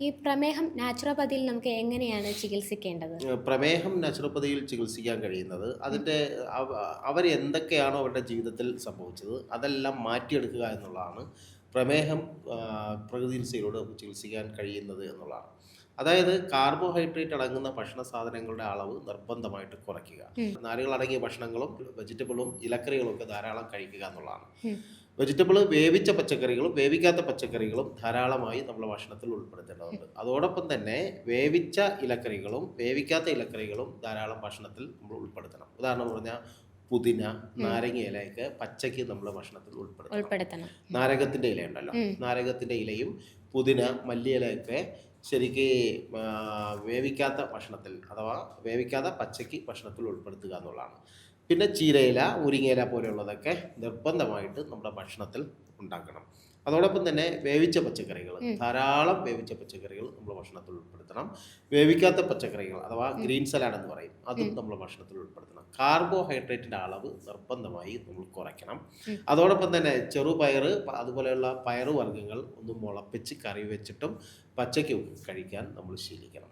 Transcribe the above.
ഈ പ്രമേഹം നാച്ചുറോപ്പതിയിൽ നമുക്ക് എങ്ങനെയാണ് ചികിത്സിക്കേണ്ടത്? പ്രമേഹം നാച്ചുറോപ്പതിയിൽ ചികിത്സിക്കാൻ കഴിയുന്നത് ഉം. അതിൻ്റെ അവരെന്തൊക്കെയാണോ അവരുടെ ജീവിതത്തിൽ സംഭവിച്ചത് അതെല്ലാം മാറ്റിയെടുക്കുക എന്നുള്ളതാണ് പ്രമേഹം പ്രകൃതി ചികിത്സയിലൂടെ നമുക്ക് ചികിത്സിക്കാൻ കഴിയുന്നത് എന്നുള്ളതാണ്. അതായത് കാർബോഹൈഡ്രേറ്റ് അടങ്ങുന്ന ഭക്ഷണ സാധനങ്ങളുടെ അളവ് നിർബന്ധമായിട്ട് കുറയ്ക്കുക. ഉം. നാരുകളടങ്ങിയ ഭക്ഷണങ്ങളും വെജിറ്റബിളും ഇലക്കറികളും ഒക്കെ ധാരാളം കഴിക്കുക എന്നുള്ളതാണ്. ഉം. വെജിറ്റബിൾ വേവിച്ച പച്ചക്കറികളും വേവിക്കാത്ത പച്ചക്കറികളും ധാരാളമായി നമ്മുടെ ഭക്ഷണത്തിൽ ഉൾപ്പെടുത്തേണ്ടതുണ്ട്. അതോടൊപ്പം തന്നെ വേവിച്ച ഇലക്കറികളും വേവിക്കാത്ത ഇലക്കറികളും ധാരാളം ഭക്ഷണത്തിൽ നമ്മൾ ഉൾപ്പെടുത്തണം. ഉദാഹരണം പറഞ്ഞാൽ പുതിന, ഉം. നാരങ്ങ ഇലയൊക്കെ പച്ചയ്ക്ക് നമ്മൾ ഭക്ഷണത്തിൽ ഉൾപ്പെടുത്തണം. ഉൾപ്പെടുത്തണം. നാരകത്തിൻ്റെ ഇലയുണ്ടല്ലോ, ഉം. നാരകത്തിൻ്റെ ഇലയും പുതിന, മല്ലിയിലയൊക്കെ ശരിക്ക് വേവിക്കാത്ത ഭക്ഷണത്തിൽ അഥവാ വേവിക്കാതെ പച്ചയ്ക്ക് ഭക്ഷണത്തിൽ ഉൾപ്പെടുത്തുക എന്നുള്ളതാണ്. പിന്നെ ചീരയില, മുരിങ്ങയില പോലെയുള്ളതൊക്കെ നിർബന്ധമായിട്ട് നമ്മുടെ ഭക്ഷണത്തിൽ ഉണ്ടാക്കണം. അതോടൊപ്പം തന്നെ വേവിച്ച പച്ചക്കറികൾ, ഉം. ധാരാളം വേവിച്ച പച്ചക്കറികൾ നമ്മുടെ ഭക്ഷണത്തിൽ ഉൾപ്പെടുത്തണം. വേവിക്കാത്ത പച്ചക്കറികൾ അഥവാ ഉം. ഗ്രീൻ സലാഡ് എന്ന് പറയും, അതും ഉം. നമ്മുടെ ഭക്ഷണത്തിൽ ഉൾപ്പെടുത്തണം. കാർബോഹൈഡ്രേറ്റിൻ്റെ അളവ് നിർബന്ധമായി നമ്മൾ കുറയ്ക്കണം. ഉം. അതോടൊപ്പം തന്നെ ചെറുപയർ അതുപോലെയുള്ള പയറുവർഗ്ഗങ്ങൾ ഒന്ന് മുളപ്പിച്ച് കറി വെച്ചിട്ടും പച്ചയ്ക്കും കഴിക്കാൻ നമ്മൾ ശീലിക്കണം.